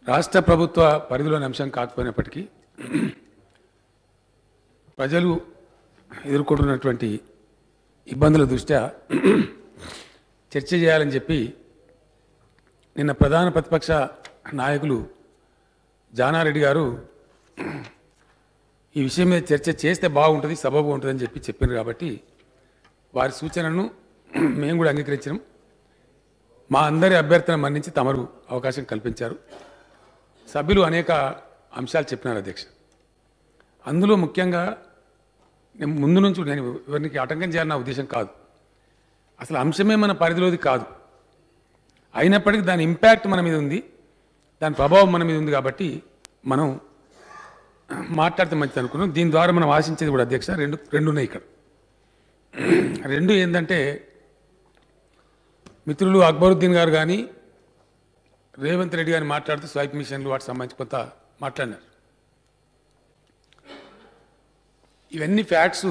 రాష్ట్ర ప్రభుత్వ పరిధిలోని అంశం కాకపోయినప్పటికీ ప్రజలు ఎదుర్కొంటున్నటువంటి ఇబ్బందుల దృష్ట్యా చర్చ చేయాలని చెప్పి నిన్న ప్రధాన ప్రతిపక్ష నాయకులు జానారెడ్డి గారు ఈ విషయం మీద చర్చ చేస్తే బాగుంటుంది, సబబు ఉంటుందని చెప్పారు. కాబట్టి వారి సూచనను మేము కూడా అంగీకరించాం. మా అందరి అభ్యర్థన మన్నించి తమరు అవకాశం కల్పించారు. సభ్యులు అనేక అంశాలు చెప్పినారు అధ్యక్ష. అందులో ముఖ్యంగా నేను ముందు నుంచి నేను ఎవరికి ఆటంకం చేయాలన్న ఉద్దేశం కాదు, అసలు అంశమే మన పరిధిలోది కాదు. అయినప్పటికీ దాని ఇంపాక్ట్ మన మీద ఉంది, దాని ప్రభావం మన మీద ఉంది. కాబట్టి మనం మాట్లాడితే మంచిది అనుకున్నాం. దీని ద్వారా మనం ఆశించేది కూడా అధ్యక్ష రెండు ఉన్నాయి ఇక్కడ. రెండు ఏంటంటే మిత్రులు అక్బరుద్దీన్ గారు కానీ రేవంత్ రెడ్డి గారిని మాట్లాడుతూ స్వైప్ మిషన్లు వాటికి సంబంధించి కొంత మాట్లాడినారు. ఇవన్నీ ఫ్యాక్ట్స్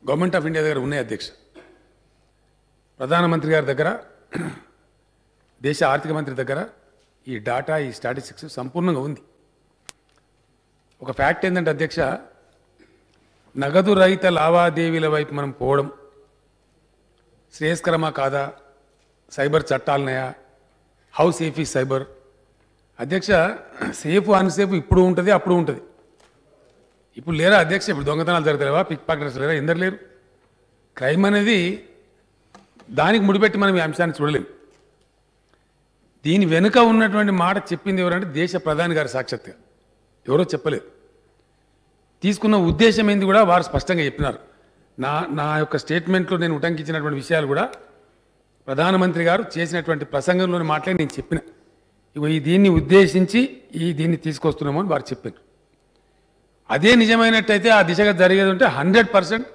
గవర్నమెంట్ ఆఫ్ ఇండియా దగ్గర ఉన్నాయి అధ్యక్ష. ప్రధానమంత్రి గారి దగ్గర, దేశ ఆర్థిక మంత్రి దగ్గర ఈ డాటా, ఈ స్టాటిస్టిక్స్ సంపూర్ణంగా ఉంది. ఒక ఫ్యాక్ట్ ఏంటంటే అధ్యక్ష, నగదు రహిత లావాదేవీల వైపు మనం పోవడం శ్రేయస్కరమా కాదా, సైబర్ చట్టాలనయా, హౌ సేఫ్ ఈ సైబర్? అధ్యక్ష, సేఫ్ అన్సేఫ్ ఇప్పుడు ఉంటుంది, అప్పుడు ఉంటుంది. ఇప్పుడు లేరా అధ్యక్ష? ఇప్పుడు దొంగతనాలు జరుగుతాయా, పిక్ పాకెటర్స్ లేరా? ఎందరు లేరు? క్రైమ్ అనేది దానికి ముడిపెట్టి మనం ఈ అంశాన్ని చూడలేము. దీని వెనుక ఉన్నటువంటి మాట చెప్పింది ఎవరంటే దేశ ప్రధాని గారి సాక్షాత్గా, ఎవరో చెప్పలేదు. తీసుకున్న ఉద్దేశం ఏంది కూడా వారు స్పష్టంగా చెప్పినారు. నా యొక్క స్టేట్మెంట్లో నేను ఉటంకించినటువంటి విషయాలు కూడా ప్రధానమంత్రి గారు చేసినటువంటి ప్రసంగంలోని మాటలే నేను చెప్పిన. ఇగో దీన్ని ఉద్దేశించి దీన్ని తీసుకొస్తున్నాము అని వారు చెప్పారు. అదే నిజమైనట్టయితే ఆ దిశగా జరిగేది ఉంటే 100%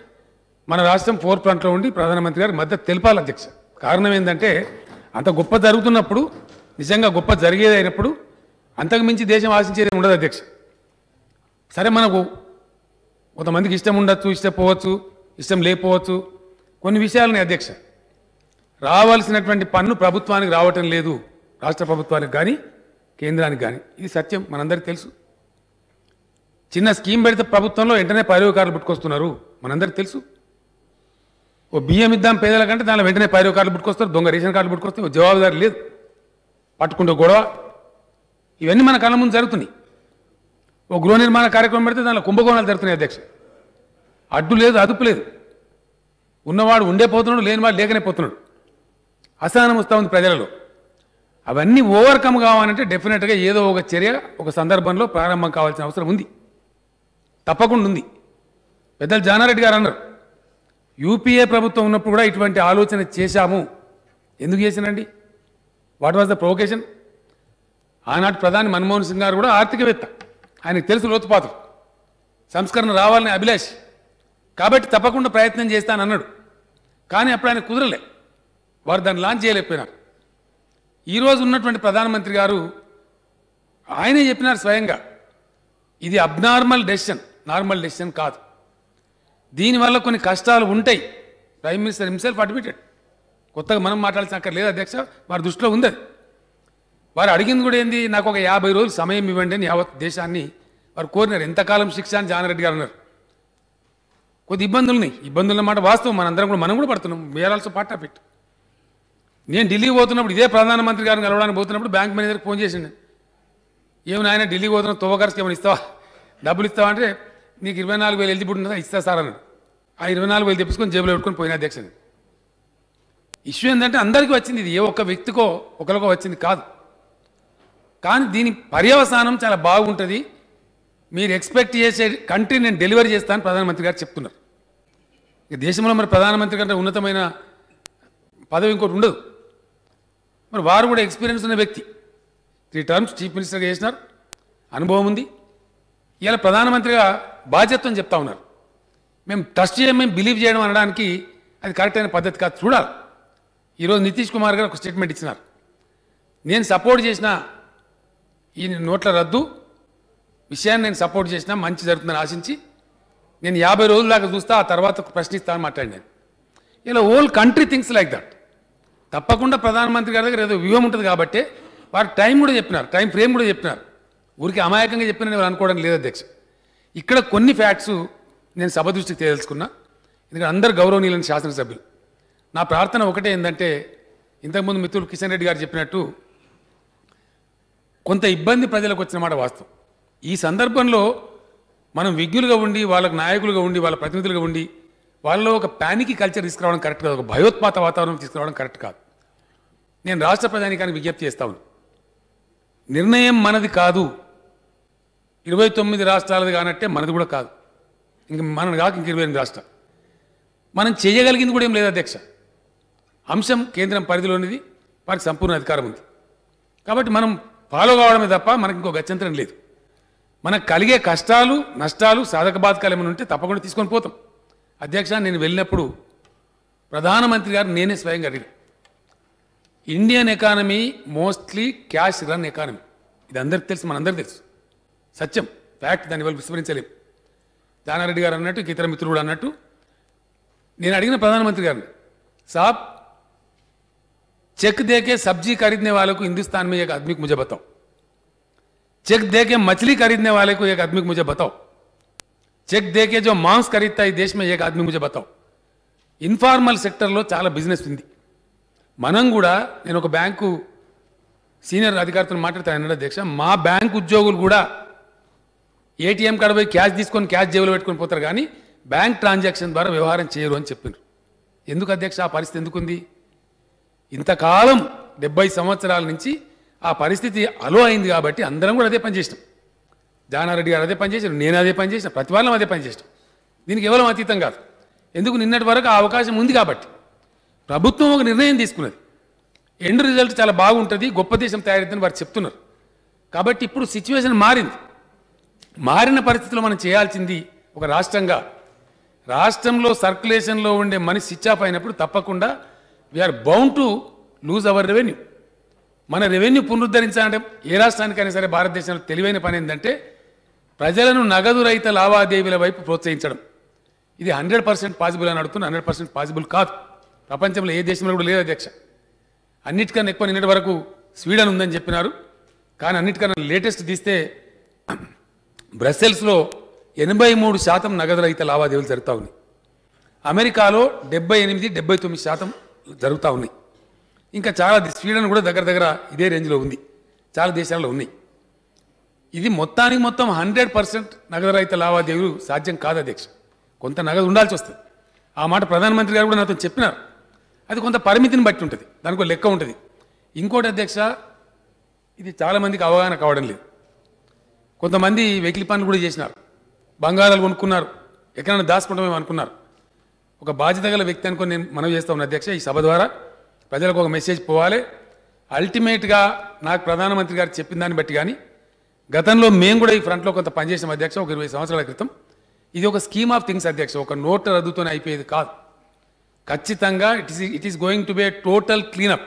మన రాష్ట్రం ఫోర్ ఫ్రంట్లో ఉండి ప్రధానమంత్రి గారికి మద్దతు తెలపాలి అధ్యక్ష. కారణం ఏంటంటే అంత గొప్ప జరుగుతున్నప్పుడు, నిజంగా గొప్ప జరిగేది అయినప్పుడు అంతకు మించి దేశం ఆశించేది ఉండదు అధ్యక్ష. సరే, మనకు కొంతమందికి ఇష్టం ఉండొచ్చు, ఇష్టపోవచ్చు, ఇష్టం లేకపోవచ్చు, కొన్ని విషయాలని అధ్యక్ష. రావాల్సినటువంటి పన్ను ప్రభుత్వానికి రావటం లేదు, రాష్ట్ర ప్రభుత్వానికి కానీ కేంద్రానికి కానీ. ఇది సత్యం, మనందరికీ తెలుసు. చిన్న స్కీమ్ పెడితే ప్రభుత్వంలో వెంటనే పైరవకారులు పుట్టుకొస్తున్నారు, మనందరికీ తెలుసు. ఓ బియ్యం ఇద్దాం పేదలకంటే దానిలో వెంటనే పైరవకారులు పుట్టుకొస్తారు, దొంగ రేషన్ కార్డులు పుట్టుకొస్తే ఓ జవాబుదారి లేదు, పట్టుకుంటే గొడవ. ఇవన్నీ మన కళ్ళ ముందు జరుగుతున్నాయి. ఓ గృహ నిర్మాణ కార్యక్రమం పెడితే దానిలో కుంభకోణాలు జరుగుతున్నాయి అధ్యక్ష. అడ్డు లేదు, అదుపు లేదు. ఉన్నవాడు ఉండే పోతున్నాడు, లేనివాడు లేకనే పోతున్నాడు. అసహనం వస్తూ ఉంది ప్రజలలో. అవన్నీ ఓవర్కమ్ కావాలంటే డెఫినెట్గా ఏదో ఒక చర్య ఒక సందర్భంలో ప్రారంభం కావాల్సిన అవసరం ఉంది, తప్పకుండా ఉంది. పెద్దలు జానారెడ్డి గారు అన్నారు, యూపీఏ ప్రభుత్వం ఉన్నప్పుడు కూడా ఇటువంటి ఆలోచన చేశాము. ఎందుకు చేశానండి? What was the provocation? ఆనాటి ప్రధాని మన్మోహన్ సింగ్ గారు కూడా ఆర్థికవేత్త, ఆయనకు తెలుసు లోతుపాతులు, సంస్కరణ రావాలని అభిలాష్. కాబట్టి తప్పకుండా ప్రయత్నం చేస్తానన్నాడు. కానీ అప్పుడు ఆయన కుదరలే, వారు దాన్ని లాంచ్ చేయలేకపోయినారు. ఈరోజు ఉన్నటువంటి ప్రధానమంత్రి గారు ఆయనే చెప్పినారు స్వయంగా, ఇది అబ్నార్మల్ డెసిషన్, నార్మల్ డెసిషన్ కాదు, దీనివల్ల కొన్ని కష్టాలు ఉంటాయి. Prime minister himself admitted. కొత్తగా మనం మాట్లాడాల్సిన అక్కడ లేదు అధ్యక్ష, వారి దృష్టిలో ఉంది అది. వారు అడిగింది కూడా ఏంది, నాకు ఒక 50 రోజులు సమయం ఇవ్వండి అని యావత్ దేశాన్ని వారు కోరినారు. ఎంతకాలం శిక్ష అని జానారెడ్డి గారు అన్నారు. కొద్ది ఇబ్బందులు ఉన్నాయి, ఇబ్బందుల మాట వాస్తవం, మనం కూడా పడుతున్నాం. We're also part of it. నేను ఢిల్లీ పోతున్నప్పుడు ఇదే ప్రధానమంత్రి గారిని కలవడానికి పోతున్నప్పుడు బ్యాంక్ మేనేజర్కి ఫోన్ చేసిండు. ఏమి నాయన ఢిల్లీ పోతున్నా, తోవకర్స్కి ఏమైనా ఇస్తావా, డబ్బులు ఇస్తావా అంటే, నీకు 24,000 ఎలిజిబిలిటీ ఉందా, ఇస్తా సార్ అన్నాడు. ఆ 24,000 తెప్పించుకొని జేబులో పెట్టుకొని పోయిన అధ్యక్షుని. ఇష్యూ ఏంటంటే అందరికీ వచ్చింది, ఇది ఏ ఒక్క వ్యక్తికో ఒకరికో వచ్చింది కాదు. కానీ దీని పర్యవసానం చాలా బాగుంటుంది, మీరు ఎక్స్పెక్ట్ చేసే కంట్రీ నేను డెలివరీ చేస్తానని ప్రధానమంత్రి గారు చెప్తున్నారు. ఇక దేశంలో మరి ప్రధానమంత్రి కంటే ఉన్నతమైన పదవి ఇంకోటి ఉండదు. మరి వారు కూడా ఎక్స్పీరియన్స్ ఉన్న వ్యక్తి, 3 టర్మ్స్ చీఫ్ మినిస్టర్గా చేసినారు, అనుభవం ఉంది. ఇలా ప్రధానమంత్రిగా బాధ్యతని చెప్తా ఉన్నారు. మేము ట్రస్ట్ చేయడం, మేము బిలీవ్ చేయడం అనడానికి అది కరెక్ట్ అయిన పద్ధతి కాదు, చూడాలి. ఈరోజు నితీష్ కుమార్ గారు ఒక స్టేట్మెంట్ ఇచ్చినారు, నేను సపోర్ట్ చేసిన ఈ నోట్ల రద్దు విషయాన్ని నేను సపోర్ట్ చేసినా మంచి జరుగుతుందని ఆశించి నేను 50 రోజుల దాకా చూస్తా, ఆ తర్వాత ప్రశ్నిస్తానని మాట్లాడినాను. ఇలా whole country things like that. తప్పకుండా ప్రధానమంత్రి గారి దగ్గర ఏదో వ్యూహం ఉంటుంది కాబట్టి వారు టైం కూడా చెప్పినారు, టైం ఫ్రేమ్ కూడా చెప్పినారు. ఊరికి అమాయకంగా చెప్పిన నేను అనుకోవడం లేదు అధ్యక్ష. ఇక్కడ కొన్ని ఫ్యాక్ట్స్ నేను సభ దృష్టికి తెలుసుకున్నా. ఎందుకంటే అందరు గౌరవనీయులైన శాసనసభ్యులు. నా ప్రార్థన ఒకటే ఏంటంటే, ఇంతకుముందు మిత్రులు కిషన్ రెడ్డి గారు చెప్పినట్టు కొంత ఇబ్బంది ప్రజలకు వచ్చిన మాట వాస్తవం. ఈ సందర్భంలో మనం విజ్ఞులుగా ఉండి, వాళ్ళకు నాయకులుగా ఉండి, వాళ్ళ ప్రతినిధులుగా ఉండి, వాళ్ళలో ఒక ప్యానిక్ కల్చర్ తీసుకురావడం కరెక్ట్ కాదు, ఒక భయోత్పాత వాతావరణం తీసుకురావడం కరెక్ట్ కాదు. నేను రాష్ట్ర ప్రధానికానికి విజ్ఞప్తి చేస్తా ఉన్నాను. నిర్ణయం మనది కాదు, 29 రాష్ట్రాలది కానట్టే మనది కూడా కాదు, ఇంక మనది కాక ఇంక 28 రాష్ట్రాలు. మనం చేయగలిగింది కూడా ఏం లేదు అధ్యక్ష. అంశం కేంద్రం పరిధిలోనిది, వారికి సంపూర్ణ అధికారం ఉంది. కాబట్టి మనం ఫాలో కావడమే తప్ప మనకి ఇంకో గత్యంతరం లేదు. మనకు కలిగే కష్టాలు నష్టాలు సాధక బాధకాలు ఏమైనా ఉంటే తప్పకుండా తీసుకొని పోతాం. అధ్యక్ష, నేను వెళ్ళినప్పుడు ప్రధానమంత్రి గారు నేనే స్వయంగా అడిగాను. Indian economy mostly cash run economy, ఇది అందరికి తెలుసు, మనందరికీ తెలుసు, సత్యం, ఫ్యాక్ట్, దాన్ని వాళ్ళు విస్మరించలేం. జానారెడ్డి గారు అన్నట్టు, ఇతర మిత్రుడు కూడా అన్నట్టు, నేను అడిగిన ప్రధానమంత్రి గారిని, साहब चेक दे के सब्जी खरीदने वाले को हिंदुस्तान में एक आदमी को मुझे बताओ, चेक दे के मछली खरीदने वाले को एक आदमी को मुझे बताओ, चेक दे के जो मांस खरीदता है देश में एक आदमी मुझे बताओ. ఇన్ఫార్మల్ సెక్టర్లో చాలా బిజినెస్ ఉంది. మనం కూడా, నేను ఒక బ్యాంకు సీనియర్ అధికారితో మాట్లాడతాను అధ్యక్ష, మా బ్యాంకు ఉద్యోగులు కూడా ఏటీఎం కాడ పోయి క్యాష్ తీసుకొని క్యాష్ జేబులో పెట్టుకొని పోతారు, కానీ బ్యాంక్ ట్రాన్సాక్షన్ ద్వారా వ్యవహారం చేయరు అని చెప్పారు. ఎందుకు అధ్యక్ష ఆ పరిస్థితి ఎందుకుంది? ఇంతకాలం 70 సంవత్సరాల నుంచి ఆ పరిస్థితి అలో అయింది కాబట్టి అందరం కూడా అదే పని చేసినాం. జానారెడ్డి గారు అదే పని చేశారు, నేను అదే పని చేసిన, ప్రతి వాళ్ళం అదే పని చేసినాం. దీనికి ఎవరం అతీతం కాదు. ఎందుకు? నిన్నటి వరకు ఆ అవకాశం ఉంది కాబట్టి ప్రభుత్వం ఒక నిర్ణయం తీసుకున్నది. ఎండ్ రిజల్ట్ చాలా బాగుంటుంది, గొప్ప దేశం తయారైందని వారు చెప్తున్నారు. కాబట్టి ఇప్పుడు సిచ్యువేషన్ మారింది. మారిన పరిస్థితుల్లో మనం చేయాల్సింది, ఒక రాష్ట్రంగా, రాష్ట్రంలో సర్క్యులేషన్లో ఉండే మనీ స్విచ్ ఆఫ్ అయినప్పుడు తప్పకుండా we're bound to lose our revenue. మన రెవెన్యూ పునరుద్ధరించాలంటే ఏ రాష్ట్రానికైనా సరే భారతదేశంలో తెలివైన పని ఏంటంటే ప్రజలను నగదు రహిత లావాదేవీల వైపు ప్రోత్సహించడం. ఇది 100% పాసిబుల్ అని అడుగుతున్నా. 100% పాసిబుల్ కాదు, ప్రపంచంలో ఏ దేశంలో కూడా లేదు అధ్యక్ష. అన్నిటికన్నా ఎక్కువ నిన్నటి వరకు స్వీడన్ ఉందని చెప్పినారు, కానీ అన్నిటికన్నా లేటెస్ట్ తీస్తే బ్రసెల్స్లో 83% నగదు రహిత లావాదేవీలు జరుగుతూ ఉన్నాయి. అమెరికాలో 78-79% జరుగుతూ ఉన్నాయి. ఇంకా చాలా, స్వీడన్ కూడా దగ్గర దగ్గర ఇదే రేంజ్లో ఉంది, చాలా దేశాల్లో ఉన్నాయి. ఇది మొత్తానికి మొత్తం 100% నగదు రహిత లావాదేవీలు సాధ్యం కాదు అధ్యక్ష. కొంత నగదు ఉండాల్సి వస్తుంది. ఆ మాట ప్రధానమంత్రి గారు కూడా నాతో చెప్పినారు. అది కొంత పరిమితిని బట్టి ఉంటుంది, దానికి లెక్క ఉంటుంది. ఇంకోటి అధ్యక్ష, ఇది చాలామందికి అవగాహన కావడం లేదు. కొంతమంది వెకిలి పనులు కూడా చేసినారు, బంగారాలు కొనుక్కున్నారు, ఎక్కడైనా దాచుకుంటామేమో అనుకున్నారు. ఒక బాధ్యత గల వ్యక్తి అనుకొని నేను మనవి చేస్తా ఉన్నా అధ్యక్ష, ఈ సభ ద్వారా ప్రజలకు ఒక మెసేజ్ పోవాలి. అల్టిమేట్గా నాకు ప్రధానమంత్రి గారు చెప్పిన దాన్ని బట్టి కానీ, గతంలో మేము కూడా ఈ ఫ్రంట్లో కొంత పనిచేసాం అధ్యక్ష, ఒక 20 సంవత్సరాల క్రితం. ఇది ఒక స్కీమ్ ఆఫ్ థింగ్స్ అధ్యక్ష, ఒక నోట్ రద్దుతోనే అయిపోయేది కాదు. ఖచ్చితంగా it is going to be a total cleanup.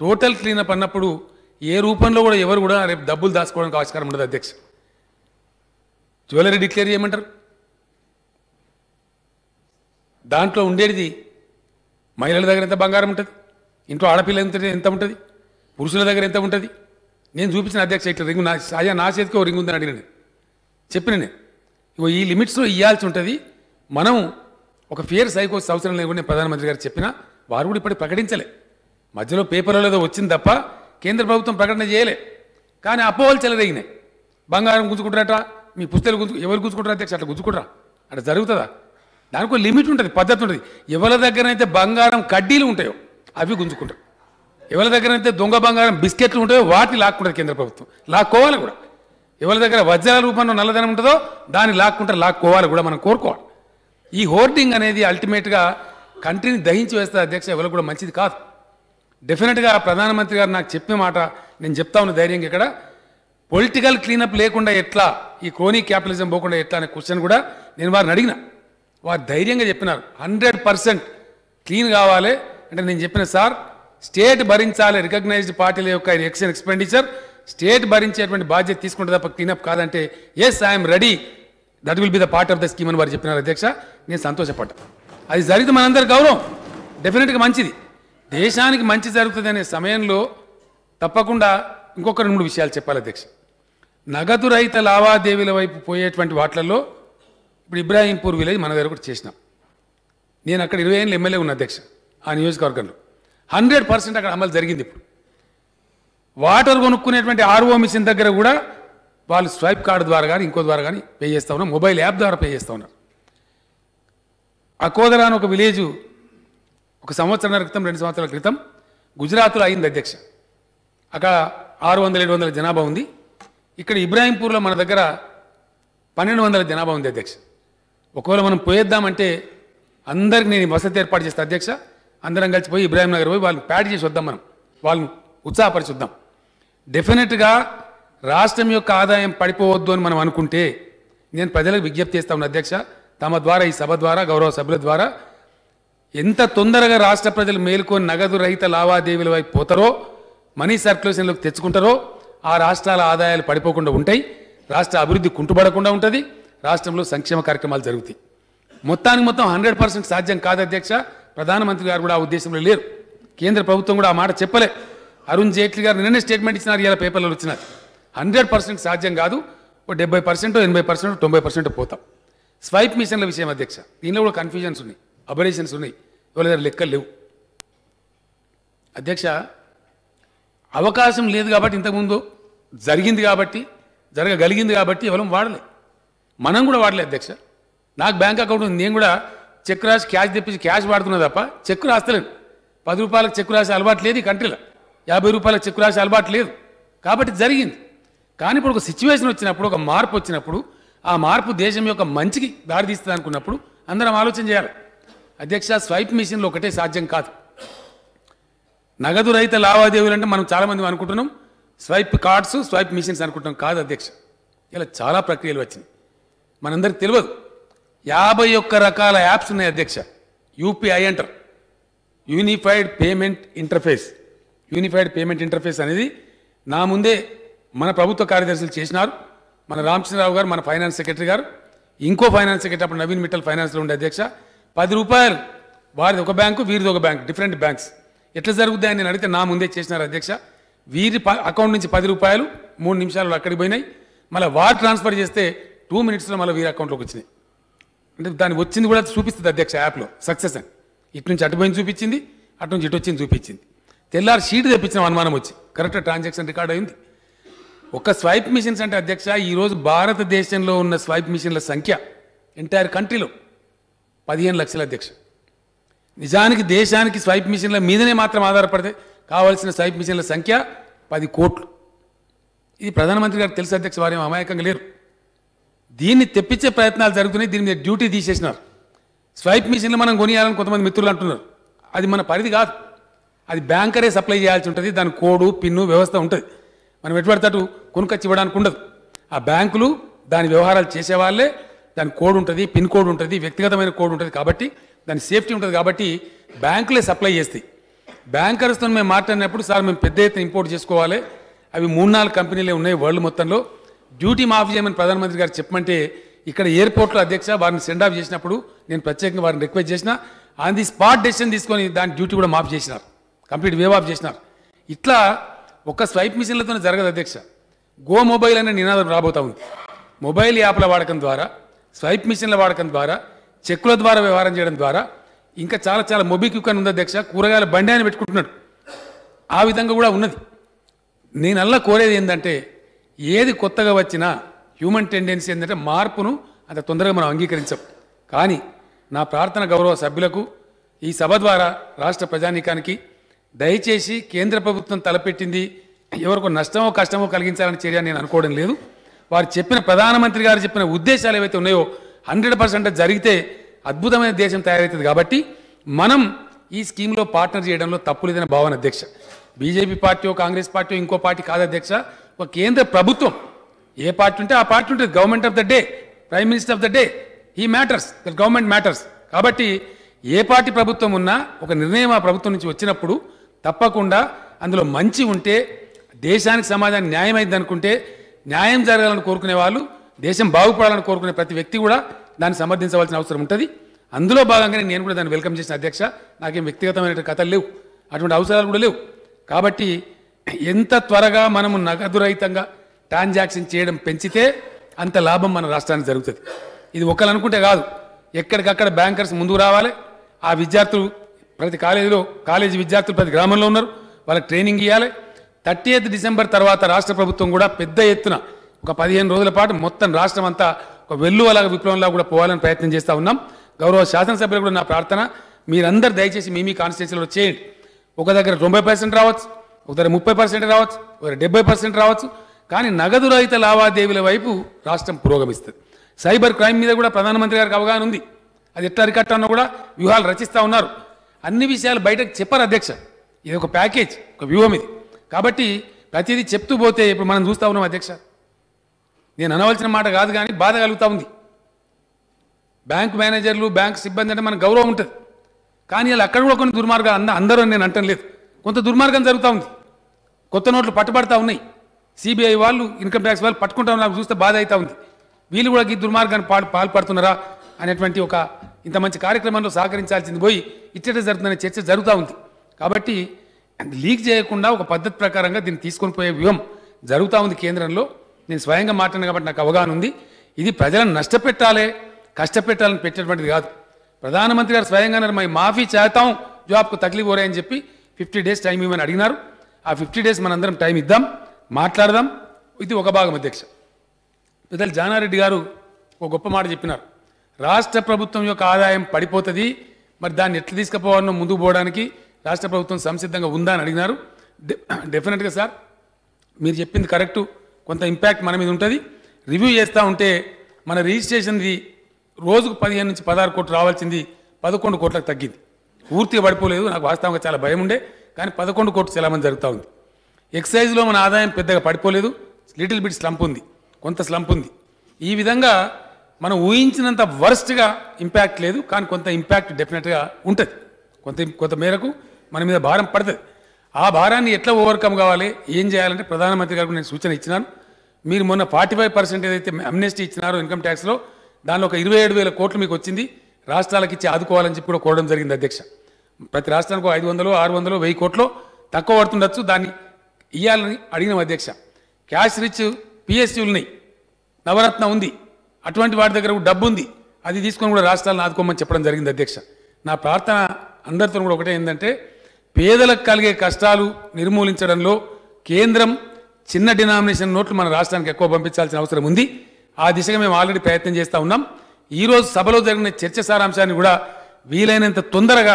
Total cleanup అన్నప్పుడు ఏ రూపంలో కూడా ఎవరు కూడా రేపు డబ్బులు దాచుకోవడానికి ఆస్కారం ఉండదు అధ్యక్ష. జ్యువెలరీ డిక్లేర్ చేయమంటారు, దాంట్లో ఉండేది మహిళల దగ్గర ఎంత బంగారం ఉంటుంది, ఇంట్లో ఆడపిల్ల ఎంత ఉంటుంది, పురుషుల దగ్గర ఎంత ఉంటుంది. నేను చూపించిన అధ్యక్ష ఇట్లా రింగు, నా చేతికి ఓ రింగు ఉందని అడిగిన, చెప్పిన నేను ఇగో ఈ లిమిట్స్లో ఇవ్వాల్సి ఉంటుంది. మనం ఒక ఫియర్ సైకోస్ అవసరం లేకుండా నేను ప్రధానమంత్రి గారు చెప్పినా, వారు కూడా ఇప్పటికి ప్రకటించలే. మధ్యలో పేపర్లో ఏదో వచ్చింది తప్ప కేంద్ర ప్రభుత్వం ప్రకటన చేయలే. కానీ అపోహలు చెలరేగినాయి. బంగారం గుంజుకుంటారట, మీ పుస్తకాలు ఎవరు గుంజుకుంటారు అధ్యక్ష? అట్లా గుంజుకుంటారా? అట్లా జరుగుతుందా? దానికి ఒక లిమిట్ ఉంటుంది, పద్ధతి ఉంటుంది. ఎవరి దగ్గర అయితే బంగారం కడ్డీలు ఉంటాయో అవి గుంజుకుంటారు, ఎవరి దగ్గర అయితే దొంగ బంగారం బిస్కెట్లు ఉంటాయో వాటిని లాక్కుంటారు కేంద్ర ప్రభుత్వం. లాక్కోవాలి కూడా. ఎవరి దగ్గర వజ్రాల రూపంలో నల్లధనం ఉంటుందో దాన్ని లాక్కోవాలి కూడా, మనం కోరుకోవాలి. ఈ హోర్డింగ్ అనేది అల్టిమేట్గా కంట్రీని దహించి వేస్తే అధ్యక్ష ఎవరికి కూడా మంచిది కాదు. డెఫినెట్గా ప్రధానమంత్రి గారు నాకు చెప్పిన మాట నేను చెప్తా ఉన్న ధైర్యంగా, ఇక్కడ పొలిటికల్ క్లీనప్ లేకుండా ఎట్లా, ఈ క్రోనీ క్యాపిటలిజం పోకుండా ఎట్లా అనే క్వశ్చన్ కూడా నేను వారిని అడిగిన. వారు ధైర్యంగా చెప్పినారు 100% క్లీన్ కావాలి. అంటే నేను చెప్పిన, సార్ స్టేట్ భరించాలి, రికగ్నైజ్డ్ పార్టీల యొక్క ఎక్స్పెండిచర్ స్టేట్ భరించేటువంటి బాధ్యత తీసుకుంటే తప్ప క్లీనప్ కాదంటే yes I'm ready, that will be the part of the scheme అని వారు చెప్పినారు అధ్యక్ష. నేను సంతోషపడ్డా. అది జరిగితే మనందరి గౌరవం, డెఫినెట్గా మంచిది. దేశానికి మంచి జరుగుతుంది అనే సమయంలో తప్పకుండా ఇంకొక 2-3 విషయాలు చెప్పాలి అధ్యక్ష. నగదు రహిత లావాదేవీల వైపు పోయేటువంటి వాటిల్లో ఇప్పుడు ఇబ్రాహీంపూర్ విలేజ్ మన దగ్గర కూడా చేసినాం. నేను అక్కడ 20 ఏళ్ళు ఎమ్మెల్యే ఉన్న అధ్యక్ష. ఆ నియోజకవర్గంలో 100% అక్కడ అమలు జరిగింది. ఇప్పుడు వాటర్ కొనుక్కునేటువంటి ఆర్ఓ మిషన్ దగ్గర కూడా వాళ్ళు స్వైప్ కార్డు ద్వారా కానీ ఇంకో ద్వారా కానీ పే చేస్తూ ఉన్నారు, మొబైల్ యాప్ ద్వారా పే చేస్తూ ఉన్నారు. అకోదరా అని ఒక విలేజు ఒక సంవత్సరాల క్రితం 2 సంవత్సరాల క్రితం గుజరాత్లో అయింది అధ్యక్ష. అక్కడ 600-700 జనాభా ఉంది. ఇక్కడ ఇబ్రాహీంపూర్లో మన దగ్గర 1200 జనాభా ఉంది అధ్యక్ష. ఒకవేళ మనం పోయేద్దామంటే అందరికి నేను వసతి ఏర్పాటు చేస్తాను అధ్యక్ష. అందరం కలిసిపోయి ఇబ్రాహీం నగర్ పోయి వాళ్ళని ప్యాడ్ చేసి వద్దాం, మనం వాళ్ళని ఉత్సాహపరిచి వద్దాం. డెఫినెట్గా రాష్ట్రం యొక్క ఆదాయం పడిపోవద్దు అని మనం అనుకుంటే నేను ప్రజలకు విజ్ఞప్తి చేస్తా ఉన్నా అధ్యక్ష. తమ ద్వారా, ఈ సభ ద్వారా, గౌరవ సభ్యుల ద్వారా ఎంత తొందరగా రాష్ట్ర ప్రజలు మేలుకొని నగదు రహిత లావాదేవీల వైపు పోతారో, మనీ సర్క్యులేషన్లోకి తెచ్చుకుంటారో ఆ రాష్ట్రాల ఆదాయాలు పడిపోకుండా ఉంటాయి, రాష్ట్ర అభివృద్ధి కుంటుపడకుండా ఉంటుంది, రాష్ట్రంలో సంక్షేమ కార్యక్రమాలు జరుగుతాయి. మొత్తానికి మొత్తం 100% సాధ్యం కాదు అధ్యక్ష. ప్రధానమంత్రి గారు కూడా ఆ ఉద్దేశంలో లేరు, కేంద్ర ప్రభుత్వం కూడా ఆ మాట చెప్పలే. అరుణ్ జైట్లీ గారు నిన్నే స్టేట్మెంట్ ఇచ్చినారు, ఇలా పేపర్లో వచ్చినారు. 100% సాధ్యం కాదు, ఓ 70%, 80%, 90% పోతాం. స్వైప్ మిషన్ల విషయం అధ్యక్ష, దీనిలో కూడా కన్ఫ్యూజన్స్ ఉన్నాయి, అబరేషన్స్ ఉన్నాయి, ఎవరి దగ్గర లెక్కలు లేవు అధ్యక్ష. అవకాశం లేదు కాబట్టి, ఇంతకుముందు జరిగింది కాబట్టి, జరగగలిగింది కాబట్టి ఎవరు వాడలే, మనం కూడా వాడలే అధ్యక్ష. నాకు బ్యాంక్ అకౌంట్ ఉంది, నేను కూడా చెక్ రాసి క్యాష్ తెప్పించి క్యాష్ వాడుతున్నా తప్ప చెక్ రాస్తలేను. 10 రూపాయలకు చెక్ రాసే అలవాటు లేదు ఈ కంట్రీలో, 50 రూపాయలకు చెక్ రాసే అలవాటు లేదు. కాబట్టి జరిగింది. కానీ ఇప్పుడు ఒక సిచ్యువేషన్ వచ్చినప్పుడు, ఒక మార్పు వచ్చినప్పుడు, ఆ మార్పు దేశం యొక్క మంచికి దారితీస్తుంది అనుకున్నప్పుడు అందరం ఆలోచన చేయాలి అధ్యక్ష. స్వైప్ మిషన్లో ఒకటే సాధ్యం కాదు. నగదు రహిత లావాదేవీలు అంటే మనం చాలామంది అనుకుంటున్నాం స్వైప్ కార్డ్స్, స్వైప్ మిషన్స్ అనుకుంటున్నాం. కాదు అధ్యక్ష, ఇలా చాలా ప్రక్రియలు వచ్చినాయి, మనందరికి తెలియదు. 51 రకాల యాప్స్ ఉన్నాయి అధ్యక్ష. యూపీఐ అంటారు, unified payment interface. Unified payment interface అనేది నా ముందే మన ప్రభుత్వ కార్యదర్శులు చేసినారు. మన రామచంద్రరావు గారు, మన ఫైనాన్స్ సెక్రటరీ గారు, ఇంకో ఫైనాన్స్ సెక్రటరీ అప్పుడు నవీన్ మిట్టల్ ఫైనాన్స్లో ఉండే అధ్యక్ష. 10 రూపాయలు వారిది ఒక బ్యాంకు, వీరిది ఒక బ్యాంక్, డిఫరెంట్ బ్యాంక్స్. ఎట్లా జరుగుద్ది అని నేను అడిగితే నా ముందే చేసినారు అధ్యక్ష. వీరి అకౌంట్ నుంచి 10 రూపాయలు 3 నిమిషాల్లో అక్కడికి పోయినాయి, మళ్ళీ వారు ట్రాన్స్ఫర్ చేస్తే 2 మినిట్స్లో మళ్ళీ వీరి అకౌంట్లోకి వచ్చినాయి. అంటే దాన్ని వచ్చింది కూడా చూపిస్తుంది అధ్యక్ష యాప్లో సక్సెస్ అని. ఇటు నుంచి అటు పోయింది చూపించింది, అటు నుంచి ఇటు వచ్చింది చూపించింది. తెల్లారి షీట్ తెప్పించిన అనుమానం వచ్చి కరెక్ట్ ట్రాన్సాక్షన్ రికార్డ్ అయింది. ఒక స్వైప్ మిషన్స్ అంటే అధ్యక్ష, ఈరోజు భారతదేశంలో ఉన్న స్వైప్ మిషన్ల సంఖ్య ఎంటైర్ కంట్రీలో 15 లక్షల అధ్యక్ష. నిజానికి దేశానికి స్వైప్ మిషన్ల మీదనే మాత్రం ఆధారపడితే కావాల్సిన స్వైప్ మిషన్ల సంఖ్య 10 కోట్లు. ఇది ప్రధానమంత్రి గారికి తెలుసు అధ్యక్ష, వారు ఏం అమాయకంగా లేరు. దీన్ని తెప్పించే ప్రయత్నాలు జరుగుతున్నాయి, దీని మీద డ్యూటీ తీసేసినారు. స్వైప్ మిషన్లు మనం కొనియాలని కొంతమంది మిత్రులు అంటున్నారు, అది మన పరిధి కాదు, అది బ్యాంకరే సప్లై చేయాల్సి ఉంటుంది. దాని కోడు, పిన్ను వ్యవస్థ ఉంటుంది, మనం ఎటుపడితేటు కొనుకొచ్చి ఇవ్వడానికి ఉండదు. ఆ బ్యాంకులు దాని వ్యవహారాలు చేసేవాళ్ళే, దాని కోడ్ ఉంటుంది, పిన్ కోడ్ ఉంటుంది, వ్యక్తిగతమైన కోడ్ ఉంటుంది, కాబట్టి దాని సేఫ్టీ ఉంటుంది. కాబట్టి బ్యాంకులే సప్లై చేస్తాయి. బ్యాంకర్స్తో మేము మాట్లాడినప్పుడు, సార్ మేము పెద్ద ఎత్తున ఇంపోర్ట్ చేసుకోవాలి, అవి 3-4 కంపెనీలే ఉన్నాయి వరల్డ్ మొత్తంలో, డ్యూటీ మాఫ్ చేయమని ప్రధానమంత్రి గారు చెప్పమంటే ఇక్కడ ఎయిర్పోర్ట్లో అధ్యక్ష వారిని సెండ్ ఆఫ్ చేసినప్పుడు నేను ప్రత్యేకంగా వారిని రిక్వెస్ట్ చేసిన, ఆన్ ది స్పాట్ డెసిషన్ తీసుకొని దాని డ్యూటీ కూడా మాఫ్ చేసినారు, కంప్లీట్ వేవ్ ఆఫ్ చేసినారు. ఇట్లా ఒక్క స్వైప్ మిషన్లతోనే జరగదు అధ్యక్ష. గో మొబైల్ అనే నినాదం రాబోతా ఉంది. మొబైల్ యాప్ల వాడకం ద్వారా, స్వైప్ మిషన్ల వాడకం ద్వారా, చెక్కుల ద్వారా వ్యవహారం చేయడం ద్వారా, ఇంకా చాలా చాలా మొబిక్విక్ అని ఉంది అధ్యక్ష, కూరగాయల బండి అని పెట్టుకుంటున్నాడు, ఆ విధంగా కూడా ఉన్నది. నేను అలా కోరేది ఏంటంటే, ఏది కొత్తగా వచ్చినా హ్యూమన్ టెండెన్సీ ఏంటంటే మార్పును అంత తొందరగా మనం అంగీకరించాం. కానీ నా ప్రార్థన గౌరవ సభ్యులకు, ఈ సభ ద్వారా రాష్ట్ర ప్రజానీకానికి, దయచేసి కేంద్ర ప్రభుత్వం తలపెట్టింది ఎవరికో నష్టమో కష్టమో కలిగించాలని చర్య నేను అనుకోవడం లేదు. వారు చెప్పిన, ప్రధానమంత్రి గారు చెప్పిన ఉద్దేశాలు ఏవైతే ఉన్నాయో 100% జరిగితే అద్భుతమైన దేశం తయారవుతుంది. కాబట్టి మనం ఈ స్కీమ్లో పార్ట్నర్ చేయడంలో తప్పు లేదని భావన అధ్యక్ష. బీజేపీ పార్టీ, కాంగ్రెస్ పార్టీ, ఇంకో పార్టీ కాదు అధ్యక్ష, ఒక కేంద్ర ప్రభుత్వం. ఏ పార్టీ ఉంటే ఆ పార్టీ ఉంటుంది. Government of the day, prime minister of the day, he matters, the government matters. కాబట్టి ఏ పార్టీ ప్రభుత్వం ఉన్నా ఒక నిర్ణయం ఆ ప్రభుత్వం నుంచి వచ్చినప్పుడు తప్పకుండా అందులో మంచి ఉంటే, దేశానికి సమాజానికి న్యాయం అయింది అనుకుంటే, న్యాయం జరగాలని కోరుకునే వాళ్ళు, దేశం బాగుపడాలని కోరుకునే ప్రతి వ్యక్తి కూడా దాన్ని సమర్థించవలసిన అవసరం ఉంటుంది. అందులో భాగంగానే నేను కూడా దాన్ని వెల్కమ్ చేసిన అధ్యక్ష. నాకేం వ్యక్తిగతమైన కథలు లేవు, అటువంటి అవసరాలు కూడా లేవు. కాబట్టి ఎంత త్వరగా మనము నగదు రహితంగా ట్రాన్సాక్షన్ చేయడం పెంచితే అంత లాభం మన రాష్ట్రానికి జరుగుతుంది. ఇది ఒకరు అనుకుంటే కాదు, ఎక్కడికక్కడ బ్యాంకర్స్ ముందుకు రావాలి. ఆ విద్యార్థులు ప్రతి కాలేజీ విద్యార్థులు ప్రతి గ్రామంలో ఉన్నారు, వాళ్ళకి ట్రైనింగ్ ఇవ్వాలి. 30th డిసెంబర్ తర్వాత రాష్ట్ర ప్రభుత్వం కూడా పెద్ద ఎత్తున ఒక 15 రోజుల పాటు మొత్తం రాష్ట్రం అంతా ఒక వెల్లువలాగా విప్లవంలా కూడా పోవాలని ప్రయత్నం చేస్తూ ఉన్నాం. గౌరవ శాసనసభ్యులు కూడా నా ప్రార్థన, మీరందరూ దయచేసి మీ కాన్స్టిట్యూన్సీలో చేయండి. ఒక దగ్గర 90% రావచ్చు, ఒక దగ్గర 30% రావచ్చు, ఒక దగ్గర 70% రావచ్చు. కానీ నగదు రహిత లావాదేవీల వైపు రాష్ట్రం పురోగమిస్తుంది. సైబర్ క్రైమ్ మీద కూడా ప్రధానమంత్రి గారికి అవగాహన ఉంది. అది ఎట్లా అరికట్టాలో కూడా వ్యూహాలు రచిస్తూ ఉన్నారు. అన్ని విషయాలు బయటకు చెప్పారు అధ్యక్ష. ఇది ఒక ప్యాకేజ్, ఒక వ్యూహం ఇది. కాబట్టి ప్రతిదీ చెప్తూ పోతే ఇప్పుడు మనం చూస్తూ ఉన్నాం అధ్యక్ష. నేను అనవలసిన మాట కాదు కానీ బాధ కలుగుతూ ఉంది. బ్యాంక్ మేనేజర్లు, బ్యాంక్ సిబ్బంది అంటే మనకు గౌరవం ఉంటుంది. కానీ వాళ్ళు అక్కడ కూడా కొన్ని దుర్మార్గాలు, అందరూ నేను అంటం లేదు, కొంత దుర్మార్గం జరుగుతూ ఉంది. కొత్త నోట్లు పట్టుబడతా ఉన్నాయి. సిబిఐ వాళ్ళు, ఇన్కమ్ ట్యాక్స్ వాళ్ళు పట్టుకుంటా నాకు చూస్తే బాధ అవుతూ ఉంది. వీళ్ళు కూడా ఈ దుర్మార్గాన్ని పాల్పడుతున్నారా అనేటువంటి ఒక ఇంత మంచి కార్యక్రమంలో సహకరించాల్సింది పోయి ఇచ్చట జరుగుతుందనే చర్చ జరుగుతూ ఉంది. కాబట్టి లీక్ చేయకుండా ఒక పద్ధతి ప్రకారంగా దీన్ని తీసుకొని పోయే వ్యూహం జరుగుతూ ఉంది కేంద్రంలో. నేను స్వయంగా మాట్లాడిన కాబట్టి నాకు అవగాహన ఉంది. ఇది ప్రజలను నష్టపెట్టాలి, కష్టపెట్టాలని పెట్టేటువంటిది కాదు. ప్రధానమంత్రి గారు స్వయంగా మాఫీ చేస్తాం जो आपको तकलीफ हो रहा है అని చెప్పి 50 days టైం ఇవ్వమని అడిగినారు. ఆ 50 days మనందరం టైం ఇద్దాం, మాట్లాడదాం. ఇది ఒక భాగం అధ్యక్ష. పెద్దలు జానారెడ్డి గారు ఒక గొప్ప మాట చెప్పినారు. రాష్ట్ర ప్రభుత్వం యొక్క ఆదాయం పడిపోతుంది, మరి దాన్ని ఎట్లా తీసుకుపోవాలనో ముందుకు పోవడానికి రాష్ట్ర ప్రభుత్వం సంసిద్ధంగా ఉందా అని అడిగినారు. డెఫినెట్గా సార్ మీరు చెప్పింది కరెక్టు. కొంత ఇంపాక్ట్ మన మీద ఉంటుంది. రివ్యూ చేస్తూ ఉంటే మన రిజిస్ట్రేషన్ది రోజుకు 15 నుంచి 16 కోట్లు రావాల్సింది 11 కోట్లకు తగ్గింది. పూర్తిగా పడిపోలేదు. నాకు వాస్తవంగా చాలా భయం ఉండే, కానీ 11 కోట్లు చాలామంది జరుగుతూ ఉంది. ఎక్సైజ్లో మన ఆదాయం పెద్దగా పడిపోలేదు, లిటిల్ బిట్ స్లంప్ ఉంది, కొంత స్లంప్ ఉంది. ఈ విధంగా మనం ఊహించినంత వర్స్ట్గా ఇంపాక్ట్ లేదు, కానీ కొంత ఇంపాక్ట్ డెఫినెట్గా ఉంటుంది. కొంత మేరకు మన మీద భారం పడుతుంది. ఆ భారాన్ని ఎట్లా ఓవర్కమ్ కావాలి, ఏం చేయాలంటే ప్రధానమంత్రి గారికి నేను సూచన ఇచ్చినాను. మీరు మొన్న 45% ఏదైతే అమ్నెస్టీ ఇచ్చినారో ఇన్కమ్ ట్యాక్స్లో, దానిలో ఒక 27,000 కోట్లు మీకు వచ్చింది, రాష్ట్రాలకు ఇచ్చి ఆదుకోవాలని చెప్పి కూడా కోరడం జరిగింది అధ్యక్ష. ప్రతి రాష్ట్రానికి 500, 600, 1000 కోట్లు తక్కువ పడుతుండొచ్చు, దాన్ని ఇవ్వాలని అడిగినాం అధ్యక్ష. క్యాష్ రిచ్ పిఎస్యూలున్నాయి, నవరత్న ఉంది, అటువంటి వాటి దగ్గర డబ్బు ఉంది, అది తీసుకొని కూడా రాష్ట్రాలను ఆదుకోమని చెప్పడం జరిగింది అధ్యక్ష. నా ప్రార్థన అందరితో కూడా ఒకటే ఏంటంటే, పేదలకు కలిగే కష్టాలు నిర్మూలించడంలో కేంద్రం చిన్న డినామినేషన్ నోట్లు మన రాష్ట్రానికి ఎక్కువ పంపించాల్సిన అవసరం ఉంది. ఆ దిశగా మేము ఆల్రెడీ ప్రయత్నం చేస్తూ ఉన్నాం. ఈరోజు సభలో జరిగిన చర్చ సారాంశాన్ని కూడా వీలైనంత తొందరగా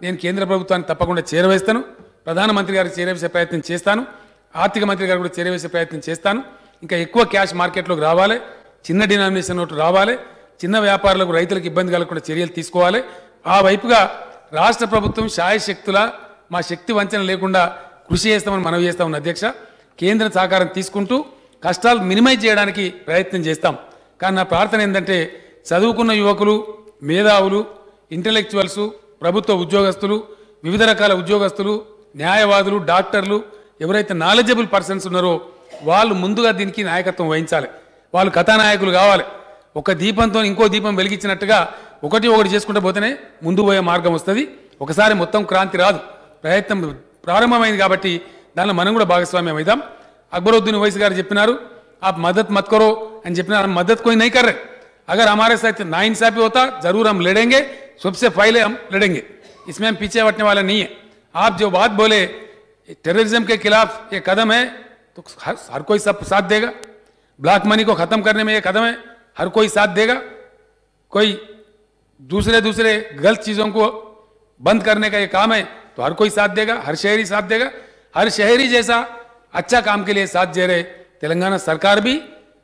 నేను కేంద్ర ప్రభుత్వాన్ని తప్పకుండా చేరవేస్తాను. ప్రధానమంత్రి గారికి చేరవేసే ప్రయత్నం చేస్తాను, ఆర్థిక మంత్రి గారు కూడా చేరవేసే ప్రయత్నం చేస్తాను. ఇంకా ఎక్కువ క్యాష్ మార్కెట్లోకి రావాలి, చిన్న డినామినేషన్ నోట్లు రావాలి, చిన్న వ్యాపారులకు, రైతులకు ఇబ్బంది కలగకుండా చర్యలు తీసుకోవాలి. ఆ వైపుగా రాష్ట్ర ప్రభుత్వం శాయశక్తుల మా శక్తి వంచన లేకుండా కృషి చేస్తామని మనవి చేస్తా ఉన్న అధ్యక్ష. కేంద్ర సహకారం తీసుకుంటూ కష్టాలు మినిమైజ్ చేయడానికి ప్రయత్నం చేస్తాం. కానీ నా ప్రార్థన ఏంటంటే, చదువుకున్న యువకులు, మేధావులు, ఇంటలెక్చువల్స్, ప్రభుత్వ ఉద్యోగస్తులు, వివిధ రకాల ఉద్యోగస్తులు, న్యాయవాదులు, డాక్టర్లు, ఎవరైతే నాలెడ్జబుల్ పర్సన్స్ ఉన్నారో వాళ్ళు ముందుగా దీనికి నాయకత్వం వహించాలి. వాళ్ళు కథానాయకులు కావాలి. ఒక దీపంతో ఇంకో దీపం వెలిగించినట్టుగా ఒకటి చేసుకుంటూ పోతేనే ముందు పోయే మార్గం వస్తుంది. ఒకసారి మొత్తం క్రాంతి రాదు. ప్రయత్నం ప్రారంభమైంది కాబట్టి దానిలో మనం కూడా భాగస్వామ్యం అవుదాం. అక్బరుద్దీన్ ఓవైసీ గారు చెప్పినారు, आप मदद मत करो అని చెప్పినారు. हम मदद कोई नहीं कर रहे, अगर हमारे साथ नाइंसाफी होता जरूर हम लड़ेंगे, सबसे पहले हम लड़ेंगे, इसमें हम पीछे हटने वाला नहीं है. आप जो बात बोले टेररिज्म के खिलाफ ये कदम है तो हर कोई सब साथ देगा. ब्लैक मनी को खत्म करने में ये कदम है, हर कोई साथ देगा. कोई दूसरे गलत चीजों को बंद करने का ये काम है तो हर कोई साथ देगा, हर शहरी साथ देगा. हर शहरी जैसा अच्छा काम के लिए साथ दे रहे तेलंगाना सरकार भी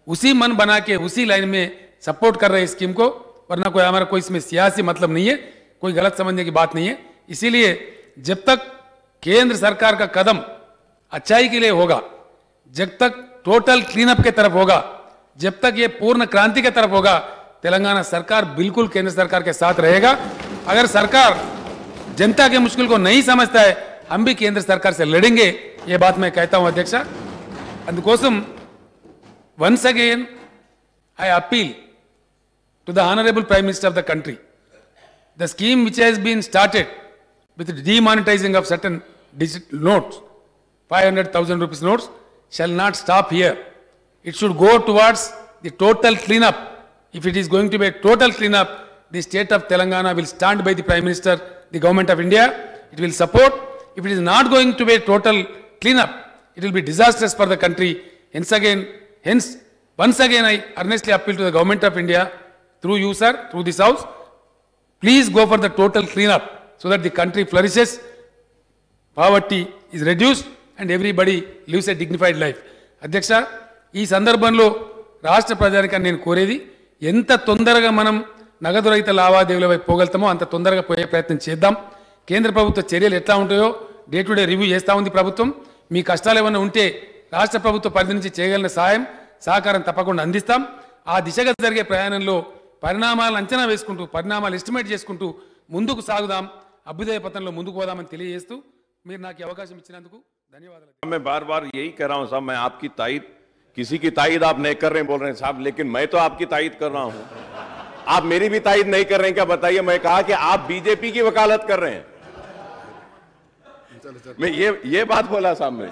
उसी मन बना के उसी लाइन में सपोर्ट कर रहे हैं स्कीम को. वरना हमारा कोई इसमें सियासी मतलब नहीं है, कोई गलत समझने की बात नहीं है. इसीलिए जब तक केंद्र सरकार का कदम अच्छाई के लिए होगा, जब तक टोटल क्लीनअप के तरफ होगा, जब तक ये पूर्ण क्रांति के तरफ होगा, तेलंगाना सरकार बिल्कुल केंद्र सरकार के साथ रहेगा. अगर सरकार जनता के मुश्किल को नहीं समझता है, हम भी केंद्र सरकार से लड़ेंगे, ये बात मैं कहता हूं अध्यक्ष. అందుకోసం once again I appeal to the honorable prime minister of the country, the scheme which has been started with the demonetizing of certain digital notes 500,000 rupees notes shall not stop here. It should go towards the total cleanup. If it is going to be a total cleanup, the state of Telangana will stand by the Prime Minister, the government of India. It will support. If it is not going to be a total cleanup, it will be disastrous for the country. Once again, I earnestly appeal to the government of India, through you, sir, through this house, please go for the total cleanup so that the country flourishes, poverty is reduced, and everybody lives a dignified life. అధ్యక్ష, ఈ సందర్భంలో రాష్ట్ర ప్రజానికాన్ని నేను కోరేది, ఎంత తొందరగా మనం నగదు రహిత లావాదేవీల వైపు పోగలుగుతామో అంత తొందరగా పోయే ప్రయత్నం చేద్దాం. కేంద్ర ప్రభుత్వ చర్యలు ఎట్లా ఉంటాయో డే టు డే రివ్యూ చేస్తూ ఉంది ప్రభుత్వం. మీ కష్టాలు ఏమైనా ఉంటే రాష్ట్ర ప్రభుత్వ పరిధి నుంచి చేయగలిగిన సహకారం తప్పకుండా అందిస్తాం. ఆ దిశగా జరిగే ప్రయాణంలో పరిణామాలను అంచనా వేసుకుంటూ, పరిణామాలు ఎస్టిమేట్ చేసుకుంటూ ముందుకు సాగుదాం, అభ్యుదయ పథంలో ముందుకు పోదామని తెలియజేస్తూ మీరు నాకు ఈ అవకాశం ఇచ్చినందుకు ధన్యవాదాలు. मैं बार बार यही कह रहा हूं साहब, मैं आपकी तायद, किसी की तायद आप नहीं कर रहे हैं बोल रहे हैं साहब, लेकिन मैं तो आपकी तायद कर रहा हूं. आप मेरी भी तायद नहीं कर रहे हैं क्या बताइए? मैं कहा कि आप बीजेपी की वकालत कर रहे हैं, मैं ये बात बोला साहब. मैं